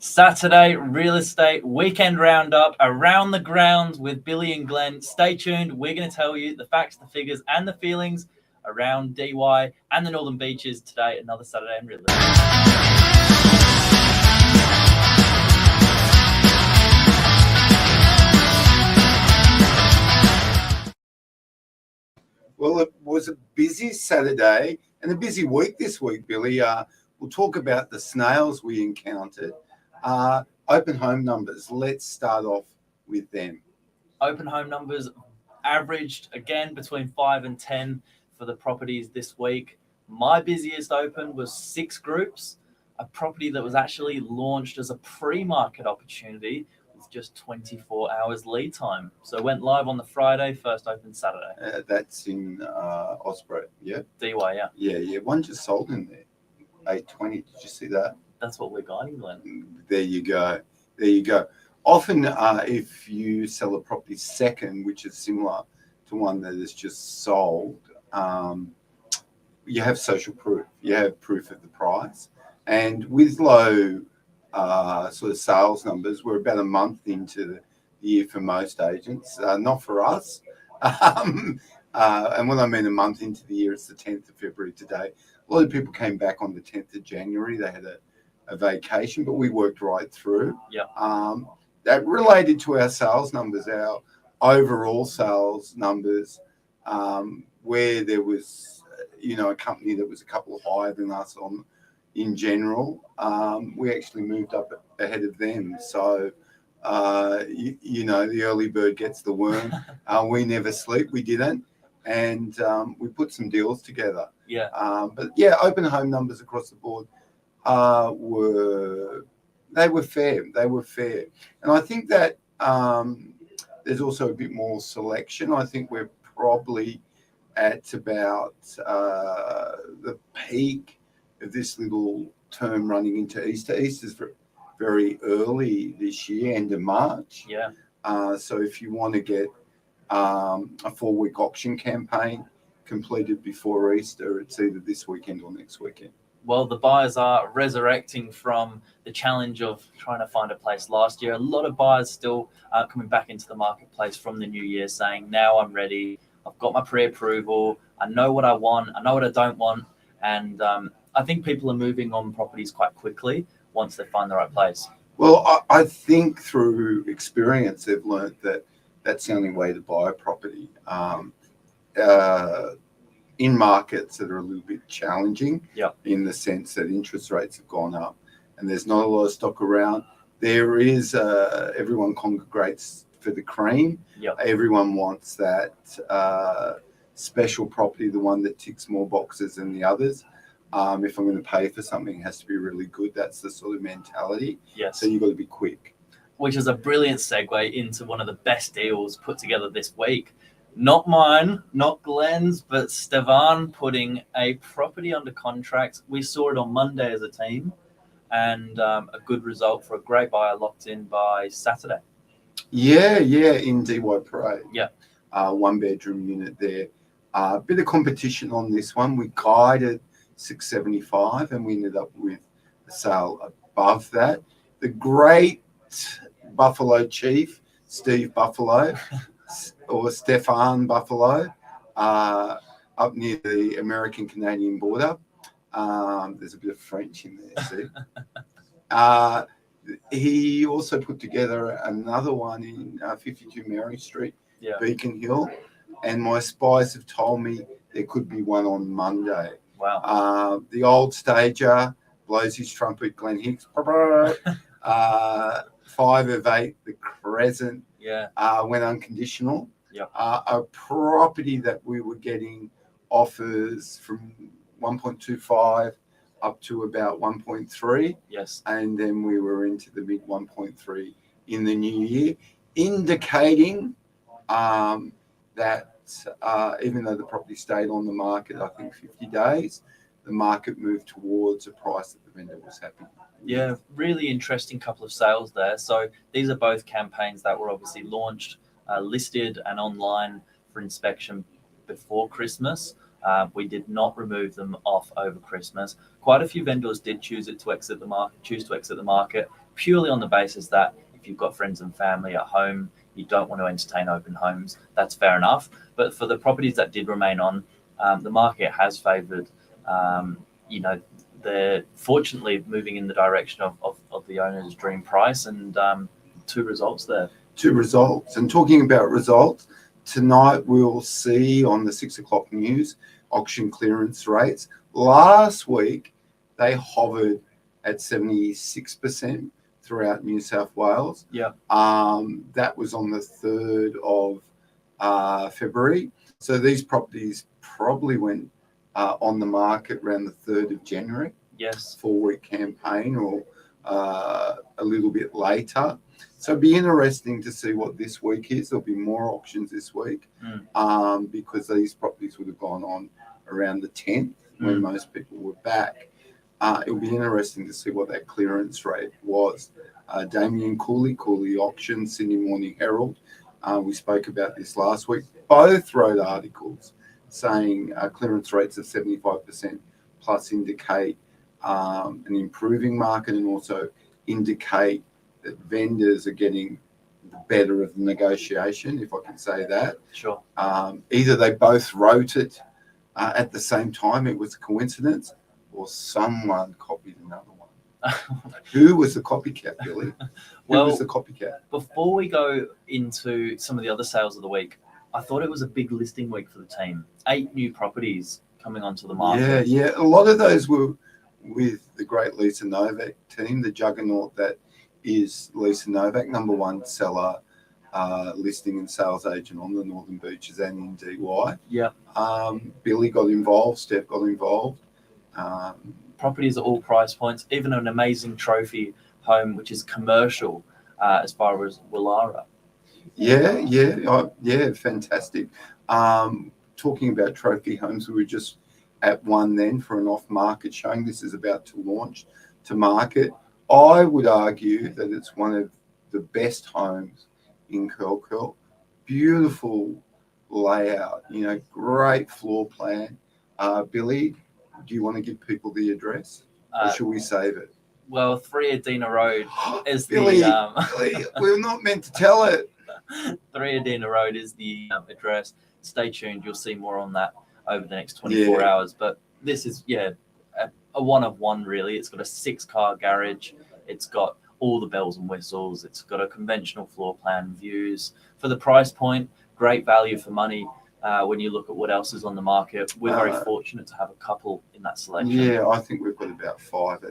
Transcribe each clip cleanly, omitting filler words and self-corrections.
Saturday real estate weekend roundup around the grounds with Billy and Glen. Stay tuned. We're going to tell you the facts, the figures, and the feelings around DY and the Northern Beaches today. Another Saturday in real estate. Well, it was a busy Saturday and a busy week this week, Billy. We'll talk about the snails we encountered. Open home numbers. Let's start off with them. Open home numbers averaged again between 5 and 10 for the properties this week. My busiest open was 6 groups, a property that was actually launched as a pre-market opportunity with just 24 hours lead time. So it went live on the Friday, first open Saturday. That's in Osprey, yeah? DY, yeah. Yeah. One just sold in there, 820. Did you see that? That's what we're guiding, Glen. There you go. Often, if you sell a property second, which is similar to one that is just sold, you have social proof. You have proof of the price. And with low sort of sales numbers, we're about a month into the year for most agents, not for us. And when I mean a month into the year, it's the 10th of February today. A lot of people came back on the 10th of January. They had a vacation, but we worked right through. Yeah. That related to our sales numbers, our overall sales numbers, where there was, a company that was a couple higher than us in general. We actually moved up ahead of them. So, the early bird gets the worm. We never sleep. We didn't. And we put some deals together. Yeah. But yeah, open home numbers across the board were fair. They were fair. And I think that there's also a bit more selection. I think we're probably at about the peak of this little term running into Easter. Easter's very early this year, end of March. Yeah. So if you want to get a 4-week auction campaign completed before Easter, it's either this weekend or next weekend. Well, the buyers are resurrecting from the challenge of trying to find a place last year. A lot of buyers still coming back into the marketplace from the new year saying, now I'm ready. I've got my pre-approval. I know what I want. I know what I don't want. And I think people are moving on properties quite quickly once they find the right place. Well, I think through experience, they've learned that that's the only way to buy a property. In markets that are a little bit challenging, in the sense that interest rates have gone up and there's not a lot of stock around, there is everyone congregates for the cream. Everyone wants that special property, the one that ticks more boxes than the others. If I'm going to pay for something, it has to be really good. That's the sort of mentality. Yes. So you've got to be quick. Which is a brilliant segue into one of the best deals put together this week. Not mine, not Glen's, but Stefan putting a property under contract. We saw it on Monday as a team, and a good result for a great buyer locked in by Saturday. Yeah, in DY Parade. Yeah. 1-bedroom unit there. A bit of competition on this one. We guided 675 and we ended up with a sale above that. The great Buffalo Chief, Steve Buffalo, or Stefan Buffalo, up near the American-Canadian border. There's a bit of French in there, see? He also put together another one in 52 Mary Street, Beacon Hill, and my spies have told me there could be one on Monday. Wow. The old stager blows his trumpet, Glen Higgs. 5 of 8, the Crescent, went unconditional. A property that we were getting offers from 1.25 up to about 1.3. Yes. And then we were into the mid 1.3 in the new year, indicating that even though the property stayed on the market, I think 50 days, the market moved towards a price that the vendor was happy with. Yeah, really interesting couple of sales there. So these are both campaigns that were obviously launched, listed and online for inspection before Christmas. We did not remove them off over Christmas. Quite a few vendors did choose to exit the market purely on the basis that if you've got friends and family at home, you don't want to entertain open homes. That's fair enough. But for the properties that did remain on, the market has favoured, they're fortunately moving in the direction of the owner's dream price, and two results there. Two results. And talking about results, tonight we'll see on the 6 o'clock news auction clearance rates. Last week, they hovered at 76% throughout New South Wales. Yeah. That was on the 3rd of February. So these properties probably went on the market around the 3rd of January. Yes. 4-week campaign, or a little bit later. So it'll be interesting to see what this week is. There'll be more auctions this week because these properties would have gone on around the 10th when most people were back. It'll be interesting to see what that clearance rate was. Damien Cooley Auction, Sydney Morning Herald. We spoke about this last week. Both wrote articles saying clearance rates of 75% plus indicate an improving market, and also indicate that vendors are getting the better of the negotiation, if I can say that. Sure. Either they both wrote it at the same time, it was a coincidence, or someone copied another one. Who was the copycat, Billy? Who was the copycat? Before we go into some of the other sales of the week, I thought it was a big listing week for the team. 8 new properties coming onto the market. Yeah. A lot of those were with the great Lisa Novak team, the juggernaut that is Lisa Novak, #1 seller, listing and sales agent on the Northern Beaches and in DY. Yeah. Billy got involved, Steph got involved. Properties at all price points, even an amazing trophy home, which is commercial, as far as Wallara. Yeah, fantastic. Talking about trophy homes, we were just at one then for an off-market showing. This is about to launch to market. I would argue that it's one of the best homes in Curl. Beautiful layout, great floor plan. Billy, do you want to give people the address, or should we save it? Well, 3 Adina Road is Billy, Billy, we're not meant to tell it. 3 Adina Road is the address. Stay tuned. You'll see more on that over the next 24 hours. But this is, a one of one, really. It's got a 6-car garage. It's got all the bells and whistles. It's got a conventional floor plan, views. For the price point, great value for money. When you look at what else is on the market, we're very fortunate to have a couple in that selection. Yeah, I think we've got about 5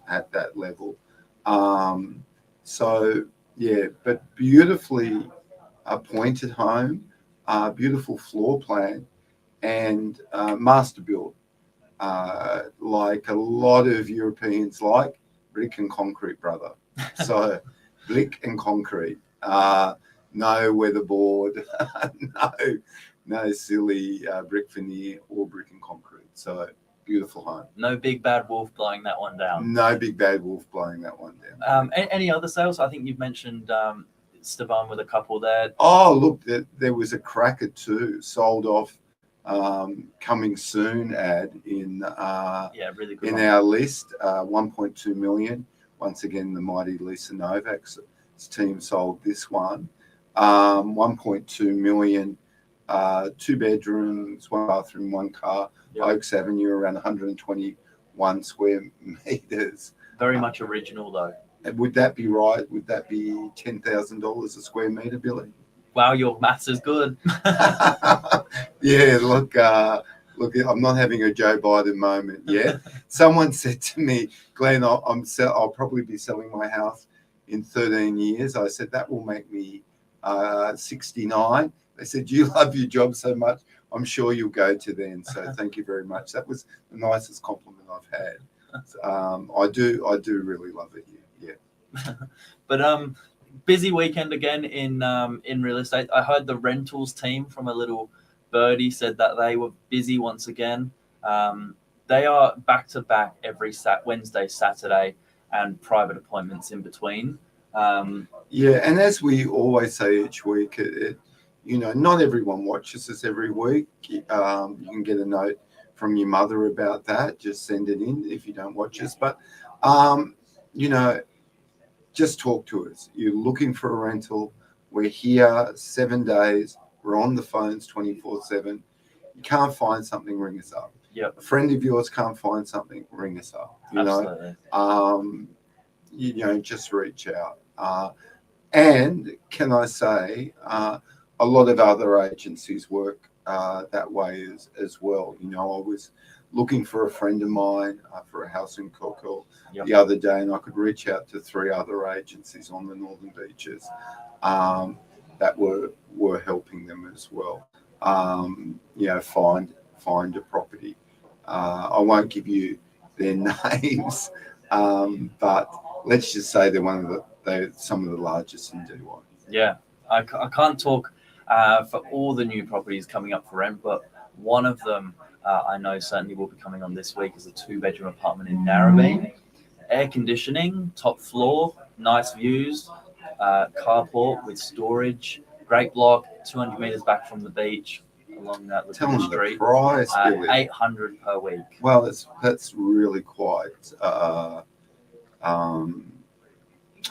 at that level. But beautifully appointed home, beautiful floor plan, and master build. Like a lot of Europeans like, brick and concrete, brother. So brick and concrete. No weatherboard, no silly brick veneer or brick and concrete. So beautiful home. No big bad wolf blowing that one down. No big bad wolf blowing that one down. Any other sales? I think you've mentioned Stavan with a couple there. Oh, look, there was a cracker too, sold off, coming soon ad in really good in one. our list, 1.2 million. Once again, the mighty Lisa Novak's team sold this one. 1.2 million, 2 bedrooms, 1 bathroom, 1 car, Oaks Avenue, around 121 square meters. Very much original though. Would that be right? Would that be $10,000 a square meter, Billy? Wow, your maths is good. Yeah, look, I'm not having a Joe Biden moment yet. Someone said to me, Glen, I'll probably be selling my house in 13 years. I said, that will make me 69. They said, you love your job so much, I'm sure you'll go to then. So thank you very much. That was the nicest compliment I've had. I do really love it here. Yeah. But busy weekend again in real estate. I heard the rentals team from a little birdie said that they were busy once again. They are back to back every Wednesday, Saturday, and private appointments in between. And as we always say each week, You know, not everyone watches us every week. You can get a note from your mother about that. Just send it in if you don't watch us. But, you know, just talk to us. You're looking for a rental. We're here 7 days. We're on the phones 24/7. You can't find something, ring us up. Yep. A friend of yours can't find something, ring us up. Absolutely. You know, just reach out. And can I say, a lot of other agencies work that way as well. You know, I was looking for a friend of mine for a house in Coco the other day, and I could reach out to 3 other agencies on the Northern Beaches that were helping them as well. You know, find a property. I won't give you their names, but let's just say they're some of the largest in DY. Yeah, I can't talk for all the new properties coming up for rent, but one of them I know certainly will be coming on this week is a 2-bedroom apartment in NARRABEEN. Air conditioning, top floor, nice views, carport with storage, great block, 200 meters back from the beach along that little street. The price, Billy. 800 per week. Well, that's really quite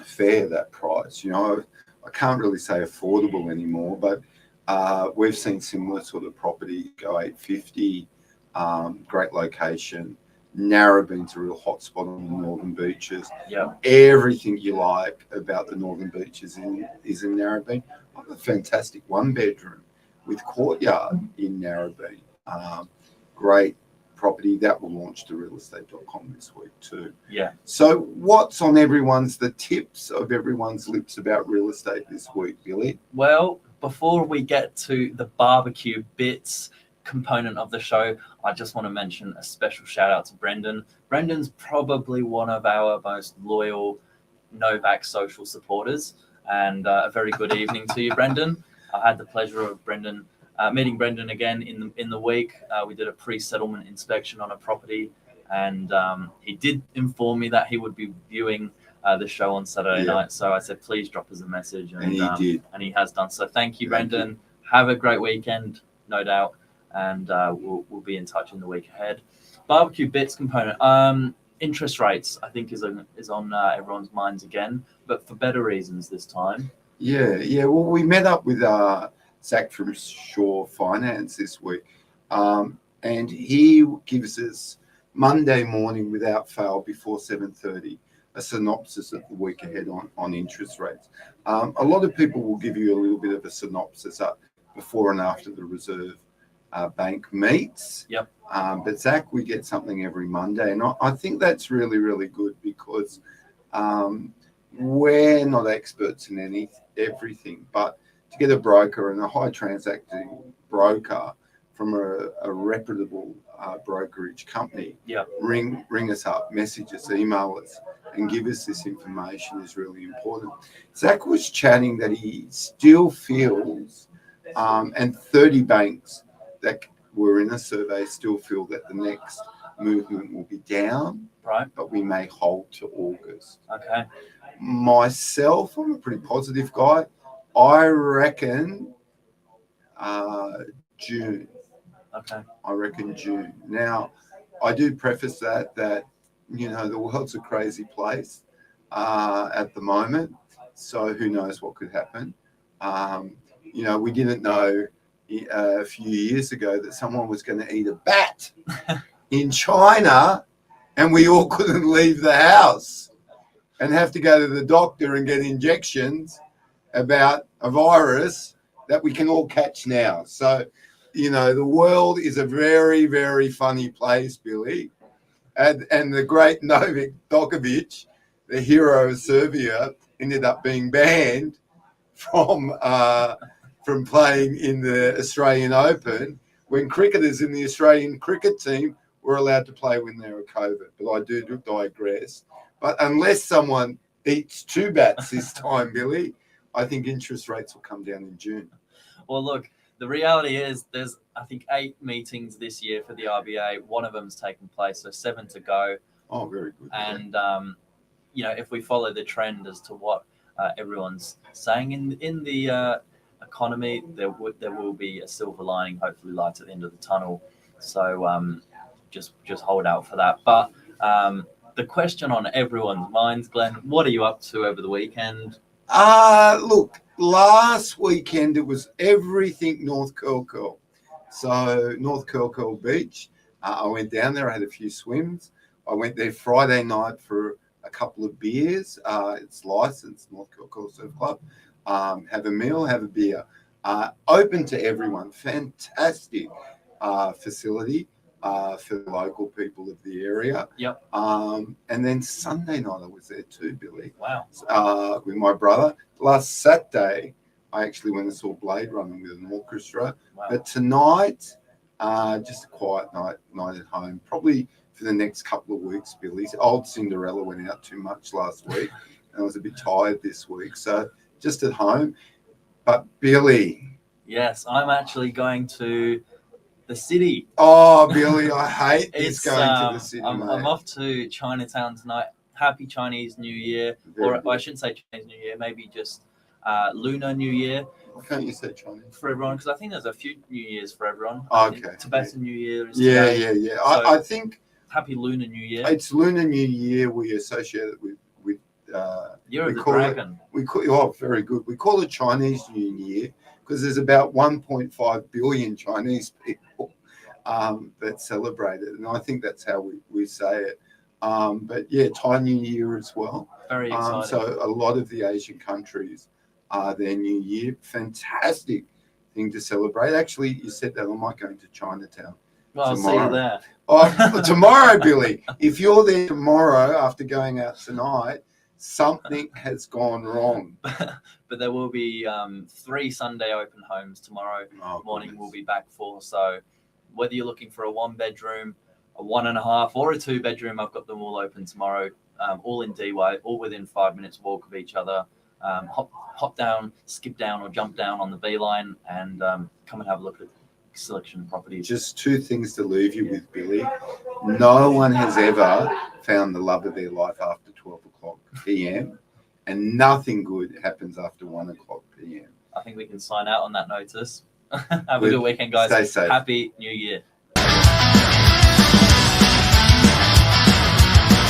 fair, that price. You know, I can't really say affordable anymore, but we've seen similar sort of property go 850. Great location. Narrabeen's a real hotspot on the Northern Beaches. Yeah. Everything you like about the Northern Beaches is in Narrabeen. I have a fantastic 1-bedroom with courtyard in Narrabeen. Great property that will launch to realestate.com this week too. Yeah. So what's on the tips of everyone's lips about real estate this week, Billy? Well, before we get to the barbecue bits component of the show, I just want to mention a special shout out to Brendan. Brendan's probably one of our most loyal Novak social supporters, and a very good evening to you, Brendan. I had the pleasure of meeting Brendan again in the week. We did a pre-settlement inspection on a property, and he did inform me that he would be viewing the show on Saturday night. So I said, please drop us a message, and he did, and he has done. So thank you, Brendan. Have a great weekend, no doubt, and we'll be in touch in the week ahead. Barbecue bits component. Interest rates, I think, is on everyone's minds again, but for better reasons this time. Yeah. Well, we met up with Zach from Shore Finance this week, and he gives us Monday morning without fail before 7:30 a synopsis of the week ahead on interest rates. A lot of people will give you a little bit of a synopsis before and after the Reserve Bank meets. Yep. But Zach, we get something every Monday, and I think that's really, really good because we're not experts in everything, but to get a broker and a high transacting broker from a reputable brokerage company, ring us up, message us, email us, and give us this information is really important. Zach was chatting that he still feels, and 30 banks that were in a survey still feel that the next movement will be down, right? But we may hold to August. Okay. Myself, I'm a pretty positive guy. I reckon June. Okay. I reckon June. Now, I do preface that you know, the world's a crazy place at the moment, so who knows what could happen. You know, we didn't know a few years ago that someone was going to eat a bat in China, and we all couldn't leave the house and have to go to the doctor and get injections about a virus that we can all catch now. So, you know, the world is a very, very funny place, Billy. And the great Novak Djokovic, the hero of Serbia, ended up being banned from playing in the Australian Open when cricketers in the Australian cricket team were allowed to play when they were COVID. But I do digress. But unless someone eats 2 bats this time, Billy, I think interest rates will come down in June. Well, look, the reality is there's, I think, 8 meetings this year for the RBA. One of them's taken place, so 7 to go. Oh, very good. And, you know, if we follow the trend as to what everyone's saying in the economy, there will be a silver lining, hopefully light at the end of the tunnel. So just hold out for that. But the question on everyone's minds, Glenn, what are you up to over the weekend? Look, last weekend it was everything North Curl. So North Curl Beach, I went down there, I had a few swims. I went there Friday night for a couple of beers. It's licensed, North Curl Surf Club. Have a meal, have a beer. Open to everyone. Fantastic facility for the local people of the area. Yep. And then Sunday night I was there too, Billy. Wow. With my brother. Last Saturday, I actually went and saw Blade Runner with an orchestra. Wow. But tonight, just a quiet night at home. Probably for the next couple of weeks, Billy. Old Cinderella went out too much last week, and I was a bit tired this week. So just at home. But Billy. Yes, I'm actually going to the city. Oh, Billy, I hate this going to the city, I'm off to Chinatown tonight. Happy Chinese New Year. I shouldn't say Chinese New Year, maybe just Lunar New Year. Why can't you say Chinese? For everyone, because I think there's a few New Years for everyone. Okay. Tibetan New Year is Yeah. today. So I think Happy Lunar New Year. It's Lunar New Year. We associate it with Year of the Dragon. Very good. We call it Chinese New Year because there's about 1.5 billion Chinese people that celebrate it, and I think that's how we say it. But yeah, Thai New Year as well. Very exciting. So a lot of the Asian countries, their New Year, fantastic thing to celebrate. Actually, you said that I might go into Chinatown. Well, I'll see you there. Tomorrow, Billy. If you're there tomorrow after going out tonight, something has gone wrong. But there will be 3 Sunday open homes tomorrow morning. Goodness. We'll be back for. So whether you're looking for a 1-bedroom, a 1.5, or a 2-bedroom, I've got them all open tomorrow. All in DY, all within 5 minutes walk of each other. Hop down, skip down, or jump down on the B line, and come and have a look at the selection of properties. Just 2 things to leave you with, Billy. No one has ever found the love of their life after 12 o'clock p.m. and nothing good happens after 1 o'clock p.m. I think we can sign out on that notice. Have a good weekend, guys. Stay safe. Happy New Year.